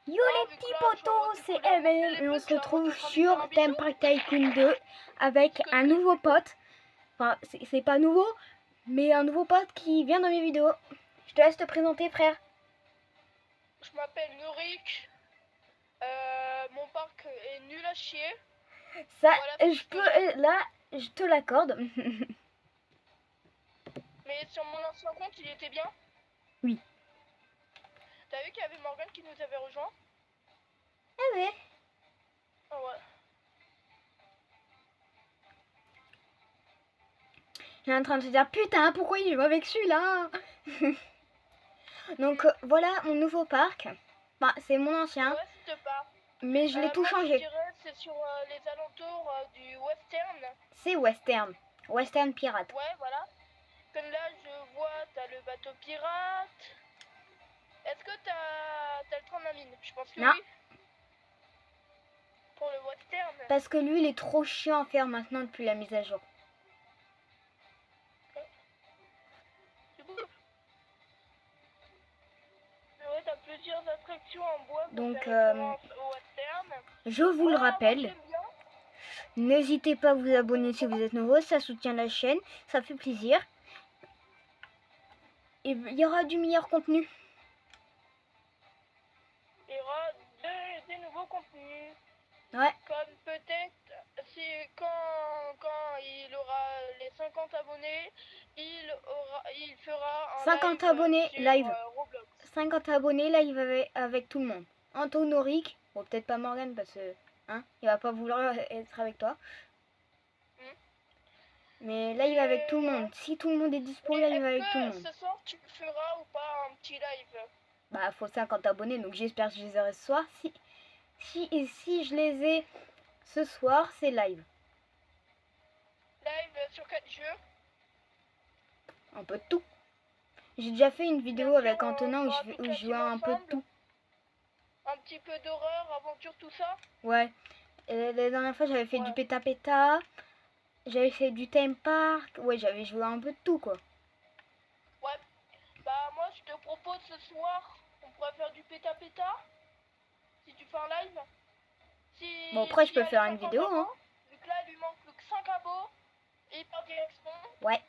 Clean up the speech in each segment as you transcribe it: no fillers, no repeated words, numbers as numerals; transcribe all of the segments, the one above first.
Yo les petits potos, c'est Evan et on se retrouve sur Theme Park Tycoon 2 avec un nouveau pote. Enfin, c'est pas nouveau, mais un nouveau pote qui vient dans mes vidéos. Je te laisse te présenter, frère. Je m'appelle Norik. Mon parc est nul à chier. Ça, Voilà, je peux, là, je te l'accorde. Mais sur mon ancien compte, il était bien. Oui. T'as vu qu'il y avait Morgan qui nous avait rejoint? Ah ouais. Ah ouais. Je suis en train de te dire, putain, pourquoi il joue avec celui-là? Donc voilà mon nouveau parc. Enfin, c'est mon ancien, Ouais, c'est pas. mais je l'ai tout Moi, changé. je dirais c'est sur les alentours du western. C'est western. Western pirate. Ouais, voilà. Comme là, je vois, t'as le bateau pirate. Est-ce que t'as le train de la mine? Je pense que Non. oui. Pour le western. Parce que lui, il est trop chiant à faire maintenant depuis la mise à jour. C'est beau. Ouais, t'as plusieurs attractions en bois pour Donc, faire référence au western. je vous le rappelle, Moi, j'aime bien. n'hésitez pas à vous abonner si vous êtes nouveau, ça soutient la chaîne, ça fait plaisir. Et il y aura du meilleur contenu. Il y aura des nouveaux contenus. Ouais. Comme peut-être si quand il aura les 50 abonnés, il fera un 50 live abonnés sur live. Roblox. 50 abonnés live avec tout le monde. Anto Norik, bon peut-être pas Morgan parce que hein, il va pas vouloir être avec toi. Mais live avec tout le monde. Si tout le monde est dispo, live avec tout le monde. Ce soir tu feras ou pas un petit live? Bah faut 50 abonnés, donc j'espère que je les aurai ce soir. Si je les ai ce soir, c'est live. Live sur quel jeu? Un peu de tout. J'ai déjà fait une vidéo avec Antonin où je jouais un peu de tout. Un petit peu d'horreur, aventure, tout ça? Ouais. La dernière fois, j'avais fait du péta-péta. J'avais fait du theme park. Ouais, j'avais joué un peu de tout, quoi. Ouais. Bah, moi, je te propose ce soir, on pourrait faire du péta-péta. Si tu fais un live. Bon, après, je peux faire une vidéo, hein. Vu que là, il lui manque plus que 5 abos. Et par direction. Ouais.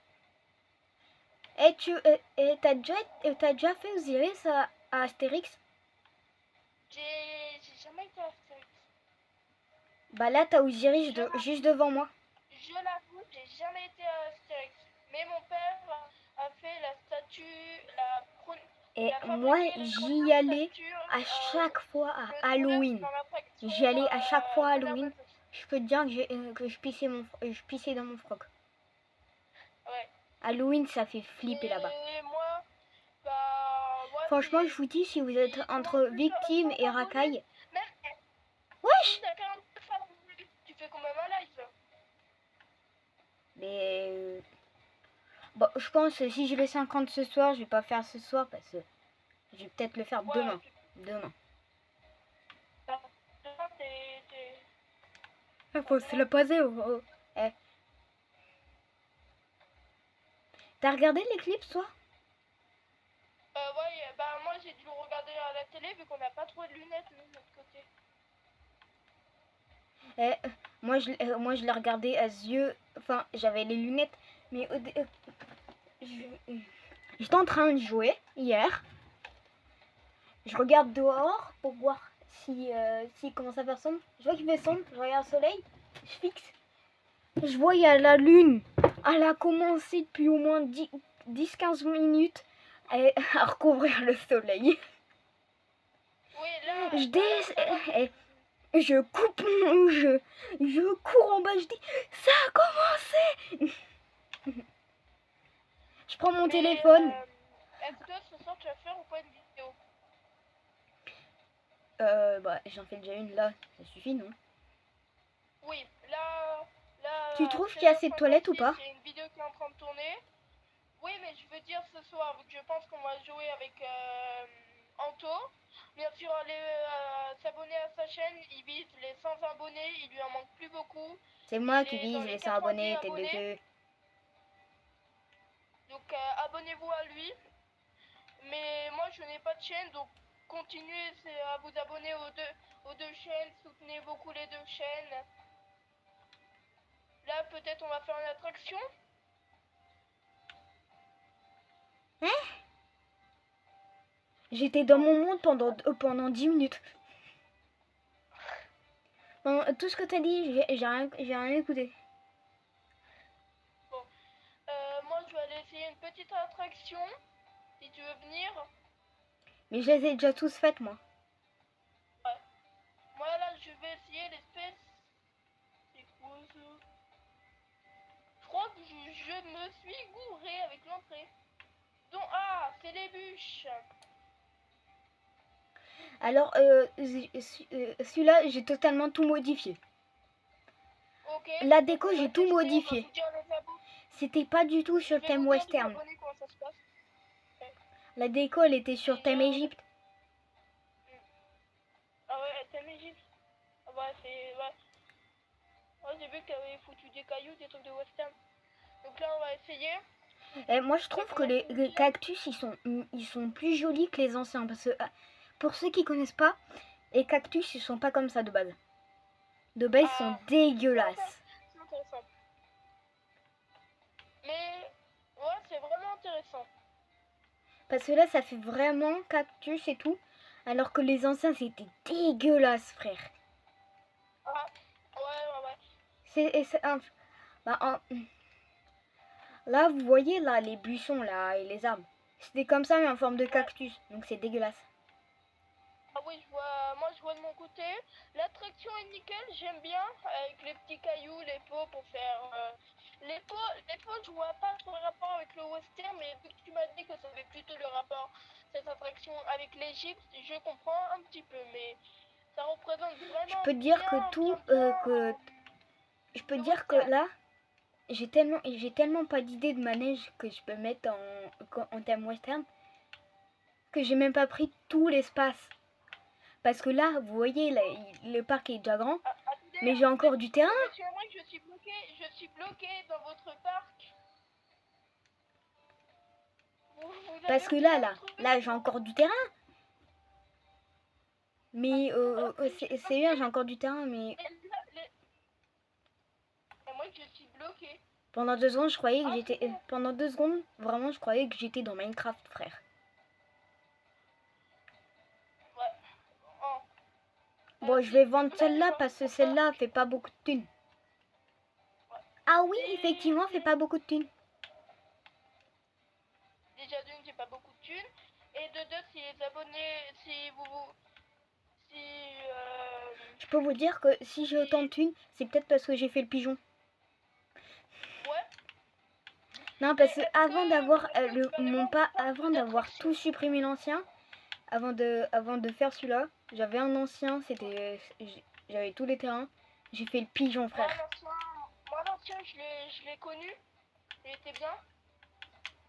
Et t'as déjà fait Osiris à Astérix? J'ai jamais été à Astérix. Bah là, t'as Osiris juste devant moi. Je l'avoue, j'ai jamais été à Astérix. Mais mon père a fait la statue, et moi, j'y allais à chaque fois à Halloween. J'y allais à chaque fois à Halloween. Je peux te dire que je pissais dans mon froc. Ouais. Halloween, ça fait flipper là-bas. Moi, franchement, je vous dis, si vous êtes entre victime et racaille... Wesh! Tu fais quand même un live. Mais... Bon, je pense que si je vais 50 ce soir, je vais pas faire ce soir parce que je vais peut-être le faire demain. Demain. Faut se le poser au... Eh. T'as regardé l'éclipse, toi? Ouais, bah moi j'ai dû le regarder à la télé vu qu'on n'a pas trouvé de lunettes nous, de notre côté. Moi je l'ai regardé à yeux... Enfin, j'avais les lunettes, mais... J'étais en train de jouer hier. Je regarde dehors pour voir si commence à faire sombre. Je vois qu'il fait sombre, je regarde le soleil, je fixe. Je vois il y a la lune. Elle a commencé depuis au moins 10-15 minutes à recouvrir le soleil. Oui, là, je coupe mon jeu. Je cours en bas, je dis ça a commencé. Je prends mon téléphone. Est-ce que ce soir tu vas faire ou pas une vidéo? Bah j'en fais déjà une là, ça suffit non? Oui, là tu trouves qu'il y a assez de toilettes ou pas? Il y a une vidéo qui est en train de tourner. Oui, mais je veux dire ce soir, vu que je pense qu'on va jouer avec Anto. Bien sûr, aller s'abonner à sa chaîne, il vise les 100 abonnés, il lui en manque plus beaucoup. C'est moi qui vise les 100 abonnés, tête de queue. Donc abonnez-vous à lui. Mais moi je n'ai pas de chaîne, donc continuez à vous abonner deux chaînes, soutenez beaucoup les deux chaînes. Là, peut-être on va faire une attraction. J'étais dans mon monde pendant 10 minutes. Tout ce que t'as dit, j'ai rien écouté. Moi, je vais aller essayer une petite attraction. Si tu veux venir. Mais je les ai déjà tous faites, moi. Moi, là, je vais essayer l'espèce... C'est quoi ça? Je crois que je me suis gouré avec l'entrée. Donc, ah, c'est les bûches. Alors, celui-là, j'ai totalement tout modifié. Ok. La déco, On va j'ai tout tester, on va modifié. vous dire les abos. C'était pas du tout sur Je le vais thème vous dire les western. abonnés, comment ça se passe. La déco, elle était sur thème Égypte. Ah ouais, thème Égypte. Ah ouais, c'est... Ouais. Ouais, j'ai vu que t'avais foutu des cailloux, des trucs de western. Donc là, on va essayer. Et moi, je trouve que les cactus, ils sont plus jolis que les anciens. Parce que, pour ceux qui connaissent pas, les cactus, ils sont pas comme ça de base. De base, ils sont dégueulasses. C'est intéressant. Mais, ouais, c'est vraiment intéressant. Parce que là, ça fait vraiment cactus et tout. Alors que les anciens, c'était dégueulasse, frère. Ah, ouais. Là, vous voyez, là, les buissons, là, et les arbres. C'était comme ça, mais en forme de cactus. Donc, c'est dégueulasse. Ah oui, moi je vois de mon côté. L'attraction est nickel, j'aime bien, avec les petits cailloux, les pots pour faire... Les pots, je vois pas trop le rapport avec le western, mais vu que tu m'as dit que ça avait plutôt le rapport, cette attraction, avec l'Égypte, je comprends un petit peu, mais ça représente vraiment... Je peux te dire que tout... je peux te dire que là, j'ai tellement pas d'idée de manège que je peux mettre en thème western que j'ai même pas pris tout l'espace. Parce que là, vous voyez, là, le parc est déjà grand, mais j'ai encore du terrain. Moi, je suis bloqué dans votre parc. Parce que là, j'ai encore du terrain. Mais c'est bien, j'ai encore du terrain, mais... Et moi, je suis bloqué. Pendant 2 secondes, je croyais que j'étais... Pendant 2 secondes, vraiment, je croyais que j'étais dans Minecraft, frère. Bon, je vais vendre celle-là parce que celle-là fait pas beaucoup de thunes. Ah oui, effectivement, fait pas beaucoup de thunes. Déjà d'une, j'ai pas beaucoup de thunes. Et de deux, si les abonnés, si vous... Je peux vous dire que si j'ai autant de thunes, c'est peut-être parce que j'ai fait le pigeon. Ouais. Non, parce que avant d'avoir tout supprimé l'ancien, avant de faire celui-là, j'avais un ancien, j'avais tous les terrains. J'ai fait le pigeon, frère. Moi l'ancien, je l'ai connu. Il était bien.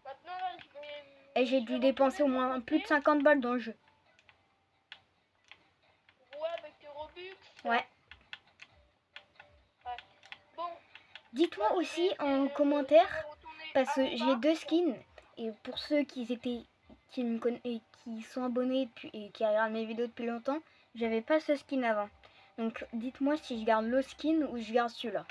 Maintenant là, je vais... Et j'ai dû dépenser au moins plus de 50 balles dans le jeu. Ouais, avec tes Robux. Ouais. Bon. Dites-moi aussi en commentaire, parce que j'ai 2 skins. Et pour ceux qui me connaissent et qui sont abonnés et qui regardent mes vidéos depuis longtemps, j'avais pas ce skin avant. Donc dites-moi si je garde le skin ou je garde celui-là.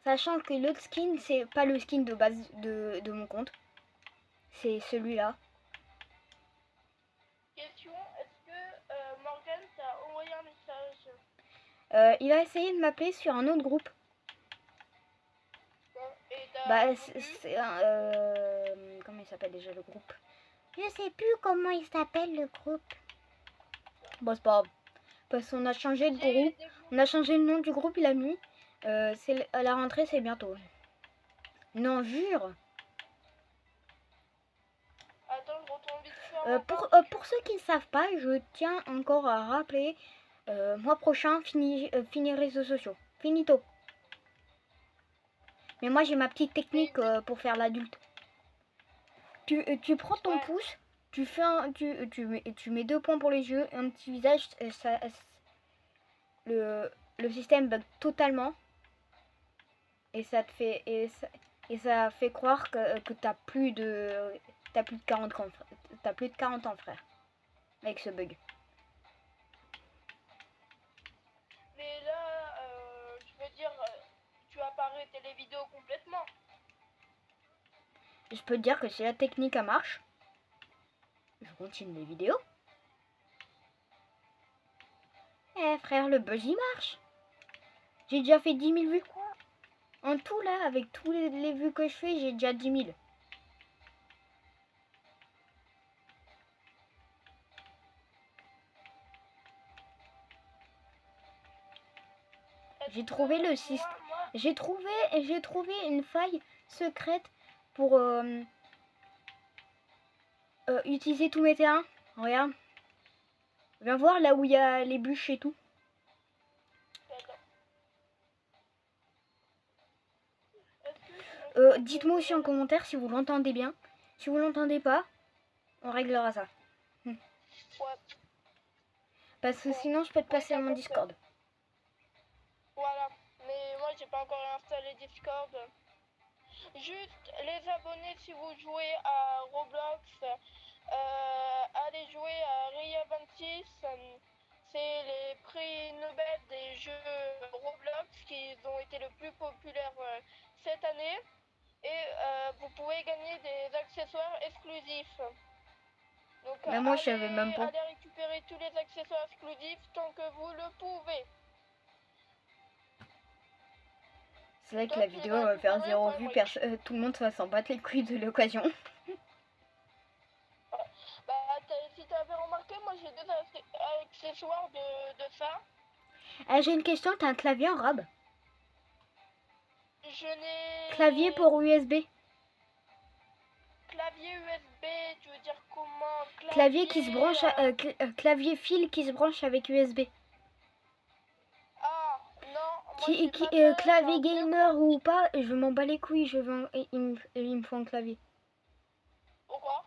Sachant que l'autre skin, c'est pas le skin de base de mon compte. C'est celui-là. Question, est-ce que Morgan t'a envoyé un message? Il a essayé de m'appeler sur un autre groupe. Bah, c'est comment il s'appelle déjà le groupe? Je sais plus comment il s'appelle le groupe. Bon, c'est pas grave. Parce qu'on a changé de groupe. On a changé le nom du groupe, il a mis. À la rentrée, c'est bientôt. Non, jure. Attends, je retourne vite fait. Pour ceux qui ne savent pas, je tiens encore à rappeler. Mois prochain, fini réseaux sociaux. Finito. Mais moi, j'ai ma petite technique pour faire l'adulte. Tu prends ton pouce, tu mets 2 points pour les yeux, un petit visage, le système bug totalement. Et ça te fait ça fait croire que t'as plus de 40 ans, frère. Avec ce bug. arrêter les vidéos complètement. Je peux te dire que si la technique elle marche, je continue les vidéos. Eh frère, le buzz il marche. J'ai déjà fait 10 000 vues. En tout là, avec tous les vues que je fais, j'ai déjà 10 000. J'ai trouvé le système. J'ai trouvé une faille secrète pour utiliser tous mes terrains. Regarde. Viens voir là où il y a les bûches et tout. Dites-moi aussi en commentaire si vous l'entendez bien. Si vous l'entendez pas, on réglera ça. Ouais. Parce que sinon, je peux te passer à mon Discord. Voilà, mais moi j'ai pas encore installé Discord. Juste les abonnés, si vous jouez à Roblox, allez jouer à Ria26. C'est les prix Nobel des jeux Roblox qui ont été le plus populaires cette année. Et vous pouvez gagner des accessoires exclusifs. Donc Mais moi, je savais même pas. allez récupérer tous les accessoires exclusifs tant que vous le pouvez. C'est vrai que la vidéo va faire 0 vues, tout le monde va s'en battre les couilles de l'occasion. Bah, si t'avais remarqué, moi j'ai deux accessoires de ça. J'ai une question, t'as un clavier en rab? Je n'ai... Clavier pour USB. Clavier USB, tu veux dire comment? Clavier qui se branche, clavier fil qui se branche avec USB. Ah, non. Clavier gamer ou pas, je m'en bats les couilles, il me faut un clavier. Pourquoi?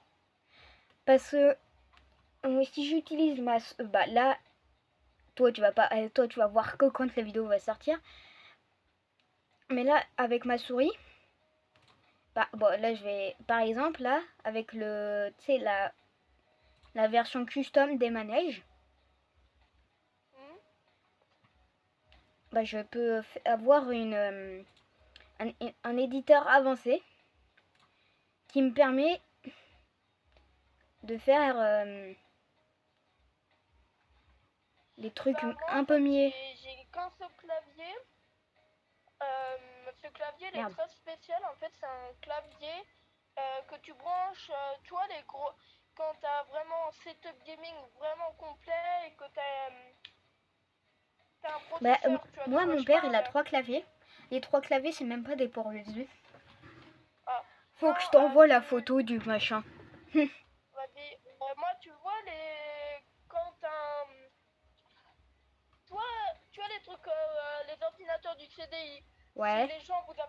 Parce que si j'utilise ma... bah là, toi tu vas voir que quand la vidéo va sortir. Mais là, avec ma souris, bah, bon, là je vais, par exemple, là, avec le, tu sais, la version custom des manèges, bah, je peux avoir un éditeur avancé qui me permet de faire des trucs un peu mieux. J'ai qu'un seul clavier. Ce clavier il est Merde. très spécial. En fait, c'est un clavier que tu branches, tu vois, les gros. Quand tu as vraiment un setup gaming vraiment complet et que tu as un processeur. Bah, moi, mon père, il a 3 claviers. Les 3 claviers, c'est même pas des ports USB. Ah, Faut que je t'envoie la photo du machin. Vas-y. Moi, tu vois, quand toi, tu vois les trucs, les ordinateurs du CDI. Ouais. Si les gens vous